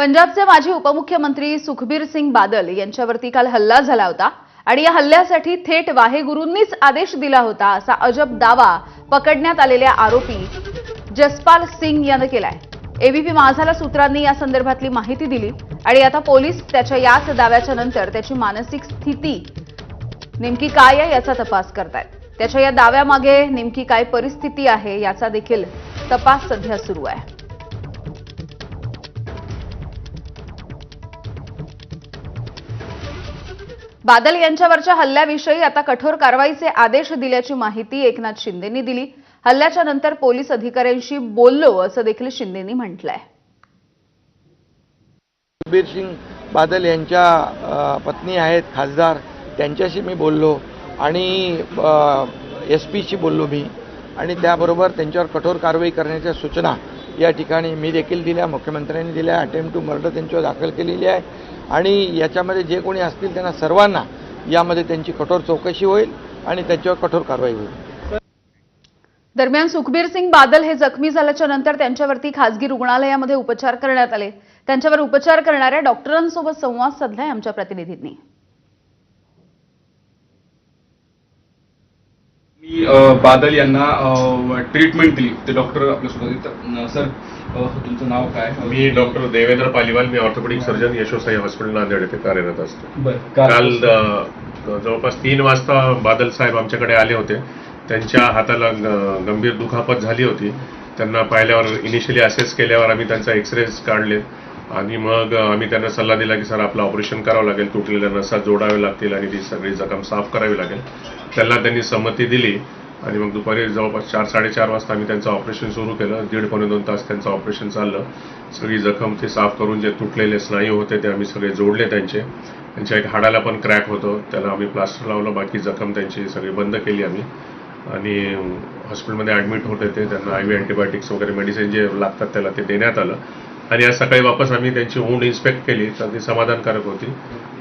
पंजाबचे माजी उपमुख्यमंत्री सुखबीर सिंग बादल यांच्यावरती काल हल्ला झाला होता आणि या हल्ल्यासाठी थेट वाहेगुरूंनीच आदेश दिला होता असा अजब दावा पकडण्यात आलेल्या आरोपी जसपाल सिंग याने केलाय। एबीपी माझाला सूत्रांनी या संदर्भातली माहिती दिली आणि आता पोलीस त्याच्या याच दाव्याच्या नंतर त्याची मानसिक स्थिती नेमकी काय आहे याचा तपास करतायत। त्याच्या या दाव्यामागे नेमकी काय परिस्थिती आहे याचा देखील तपास सध्या सुरू आहे। बादल यांच्यावरच्या हल्ल्याविषयी आता कठोर कारवाईचे आदेश दिल्याची माहिती एकनाथ शिंदेंनी दिली। हल्ल्याच्या नंतर पोलीस अधिकाऱ्यांशी बोललो असं देखील शिंदेंनी म्हटलंय। सुखबीर सिंग बादल यांच्या पत्नी आहेत खासदार, त्यांच्याशी मी बोललो आणि एसपीशी बोललो मी आणि त्याबरोबर त्यांच्यावर कठोर कारवाई करण्याच्या सूचना या ठिकाणी मी देखील दिल्या, मुख्यमंत्र्यांनी दिल्या। अटेम्प्ट टू मर्डर त्यांच्यावर दाखल केलेली आहे आणि याच्यामध्ये जे कोणी असतील त्यांना सर्वांना यामध्ये त्यांची कठोर चौकशी होईल आणि त्याच्यावर कठोर कारवाई होईल। दरम्यान सुखबीर सिंग बादल हे जखमी झाल्याच्या नंतर त्यांच्यावरती खासगी रुग्णालयामध्ये उपचार करण्यात आले। त्यांच्यावर उपचार करणाऱ्या डॉक्टरांसोबत संवाद साधलाय आमच्या प्रतिनिधींनी। मी बादल यांना ट्रीटमेंट दिली ते डॉक्टर आपल्यासोबत सर तुमचं नाव काय? मी डॉक्टर देवेंद्र पालीवाल, मी ऑर्थोपेडिक सर्जन यशोसाई हॉस्पिटल नांदेड येथे कार्यरत असतो। काल जवळपास 3 वाजता बादल साहेब आमच्याकडे आले होते। त्यांच्या हाताला गंभीर दुखापत झाली होती। त्यांना पाहिल्यावर इनिशियली असेस केल्यावर आम्ही त्यांचा एक्सरेज काढले आणि मग आम्ही त्यांना सल्ला दिला की सर आपलं ऑपरेशन करावं लागेल, तुटलेल्या नसा जोडावे लागतील आणि ती सगळी जखम साफ करावी लागेल। त्यांनी संमती दिली आणि मग दुपारी जवळपास 4-4:30 वाजता आम्ही त्यांचं ऑपरेशन सुरू केलं। 1.5-2 तास त्यांचं ऑपरेशन चाललं। सगळी जखम ते साफ करून जे तुटलेले स्नायू होते ते आम्ही सगळे जोडले। त्यांच्या एक हाडाला पण क्रॅक होतं, त्याला आम्ही प्लास्टर लावलं। बाकी जखम त्यांची सगळी बंद केली आम्ही आणि हॉस्पिटलमध्ये ॲडमिट होते ते। त्यांना IV अँटीबायोटिक्स वगैरे मेडिसिन जे लागतात त्याला ते देण्यात आलं आणि आज सकाळी वापस आम्ही त्यांची वूंड इन्स्पेक्ट केली तर ती समाधानकारक होती,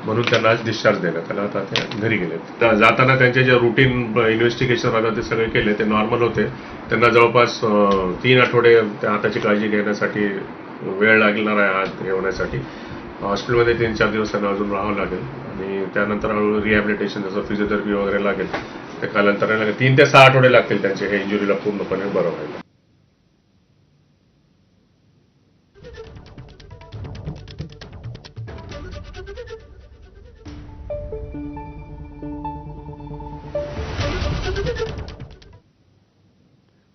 म्हणून त्यांना आज डिस्चार्ज देण्यात आला। आता ते घरी गेले। जाताना त्यांचे जे रुटीन इन्व्हेस्टिगेशन होतं ते सगळे केले, ते नॉर्मल होते। त्यांना जवळपास 3 आठवडे त्या हाताची काळजी घेण्यासाठी वेळ लागणार आहे। हात हे होण्यासाठी हॉस्पिटलमध्ये 3-4 दिवस त्यांना अजून राहावं लागेल आणि त्यानंतर हळूहळू रिहॅबिलिटेशन जसं फिजिओथेरपी वगैरे लागेल ते कालांतराने लागेल। 3 ते 6 आठवडे लागतील त्यांचे हे इंजुरीला पूर्णपणे बरं व्हायला।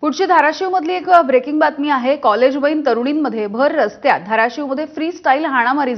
पुढची धाराशिवमधली एक ब्रेकिंग बातमी आहे। कॉलेज वयीन तरुणींमध्ये भर रस्त्यात धाराशिवमध्ये फ्री स्टाईल हाणामारी